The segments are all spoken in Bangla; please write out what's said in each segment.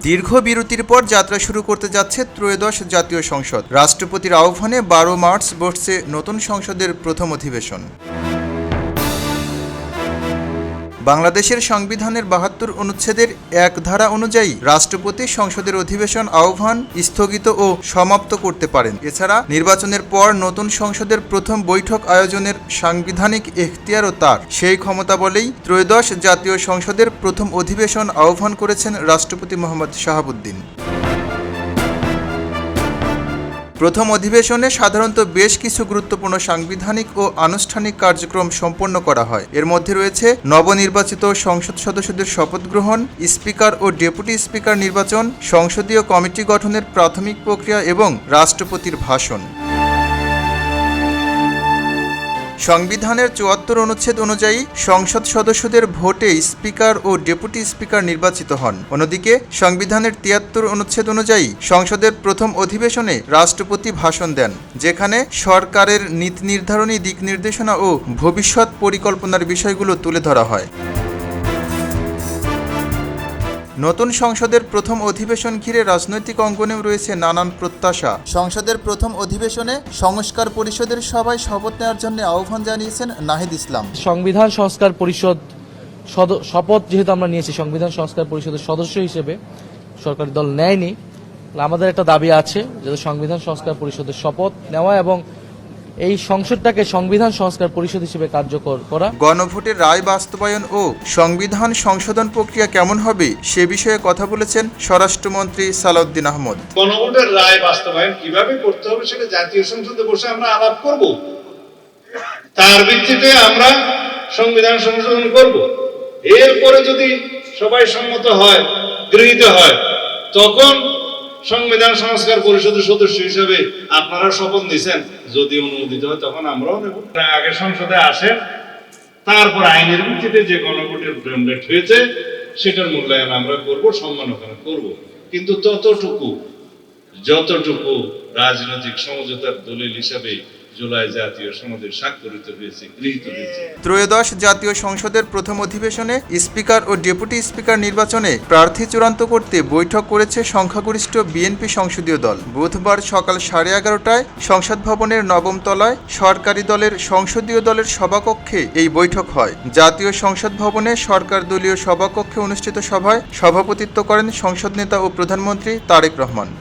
দীর্ঘ বিরতির পর যাত্রা শুরু করতে যাচ্ছে ত্রয়োদশ জাতীয় সংসদ। রাষ্ট্রপতির আহ্বানে 12 মার্চ বসছে নতুন সংসদের প্রথম অধিবেশন। বাংলাদেশের সংবিধানের 72 অনুচ্ছেদের এক ধারা অনুযায়ী রাষ্ট্রপতি সংসদের অধিবেশন আহ্বান, স্থগিত ও সমাপ্ত করতে পারেন। এছাড়া নির্বাচনের পর নতুন সংসদের প্রথম বৈঠক আয়োজনের সাংবিধানিক এখতিয়ারও তার। সেই ক্ষমতা বলেই ত্রয়োদশ জাতীয় সংসদের প্রথম অধিবেশন আহ্বান করেছেন রাষ্ট্রপতি মোহাম্মদ শাহাবুদ্দিন। প্রথম অধিবেশনে সাধারণত বেশ কিছু গুরুত্বপূর্ণ সাংবিধানিক ও আনুষ্ঠানিক কার্যক্রম সম্পন্ন করা হয়। এর মধ্যে রয়েছে নবনির্বাচিত সংসদ সদস্যদের শপথ গ্রহণ, স্পিকার ও ডেপুটি স্পিকার নির্বাচন, সংসদীয় কমিটি গঠনের প্রাথমিক প্রক্রিয়া এবং রাষ্ট্রপতির ভাষণ। সংবিধানের 74 অনুচ্ছেদ অনুযায়ী সংসদ সদস্যদের ভোটে স্পিকার ও ডেপুটি স্পিকার নির্বাচিত হন। অন্যদিকে সংবিধানের 73 অনুচ্ছেদ অনুযায়ী সংসদের প্রথম অধিবেশনে রাষ্ট্রপতি ভাষণ দেন, যেখানে সরকারের নীতি নির্ধারণী দিক নির্দেশনা ও ভবিষ্যৎ পরিকল্পনার বিষয়গুলো তুলে ধরা হয়। নতুন সংসদের প্রথম অধিবেশন ঘিরে রাজনৈতিক অঙ্গনেও রয়েছে নানান প্রত্যাশা। সংসদের প্রথম অধিবেশনে সংস্কার পরিষদের সভায় শপথ নেওয়ার জন্য আহ্বান জানিয়েছেন নাহিদ ইসলাম। সংবিধান সংস্কার পরিষদ শপথ যেহেতু আমরা নিয়েছি সংবিধান সংস্কার পরিষদের সদস্য হিসেবে, সরকারি দল নেয়নি, আমাদের একটা দাবি আছে যাতে সংবিধান সংস্কার পরিষদের শপথ নেওয়া এবং এই সংসদটাকে সংবিধান সংস্কার পরিষদ হিসেবে কার্যকর করা। গণভোটের রায় বাস্তবায়ন ও সংবিধান সংশোধন প্রক্রিয়া কেমন হবে সে বিষয়ে কথা বলেছেন স্বরাষ্ট্রমন্ত্রী সালাউদ্দিন আহমদ। গণভোটের রায় বাস্তবায়ন কিভাবে করতে হবে সেটা জাতীয় সংসদে বসে আমরা আলাপ করব, তার ভিত্তিতে আমরা সংবিধান সংশোধন করব। এরপরে যদি সবাই সম্মত হয়, গৃহীত হয়, তখন সংবিধান সংস্কার পরিষদের সদস্য হিসেবে আপনারা শপথ নিছেন, যদি অনুমোদিত হয় তখন আমরাও নেব। আগে সংসদে আসেন, তারপর আইনের ভিত্তিতে যে গণভোটের ম্যান্ডেট হয়েছে সেটার মূল্যায়ন আমরা করব, সম্মাননা করব। কিন্তু যতটুকু রাজনৈতিক সমঝোতার দলিল হিসাবে জুলাই জাতীয় সনদে স্বাক্ষরিত হয়েছে, গৃহীত হয়েছে। ত্রয়োদশ জাতীয় সংসদের প্রথম অধিবেশনে স্পিকার ও ডেপুটি স্পিকার নির্বাচনে প্রার্থী চূড়ান্ত করতে বৈঠক করেছে সংখ্যাগরিষ্ঠ বিএনপি সংসদীয় দল। বুধবার সকাল 11:30টায় সংসদ ভবনের 9ম তলায় সরকারি দলের সংসদীয় দলের সভাকক্ষে এই বৈঠক হয়। জাতীয় সংসদ ভবনে সরকার দলীয় সভাকক্ষে অনুষ্ঠিত সভায় সভাপতিত্ব করেন সংসদ নেতা ও প্রধানমন্ত্রী তারেক রহমান।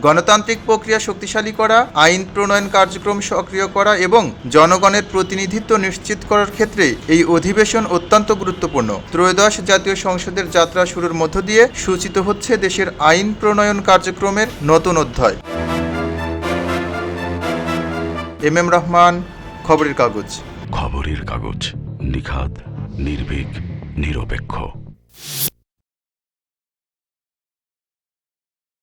গণতান্ত্রিক প্রক্রিয়া শক্তিশালী করা, আইন প্রণয়ন কার্যক্রম সক্রিয় করা এবং জনগণের প্রতিনিধিত্ব নিশ্চিত করার ক্ষেত্রে এই অধিবেশন অত্যন্ত গুরুত্বপূর্ণ। ত্রয়োদশ জাতীয় সংসদের যাত্রা শুরুর মধ্য দিয়ে সূচিত হচ্ছে দেশের আইন প্রণয়ন কার্যক্রমের নতুন অধ্যায়। এম রহমান, খবরের কাগজ। খবরের কাগজ, নিখাদ, নির্ভীক, নিরপেক্ষ।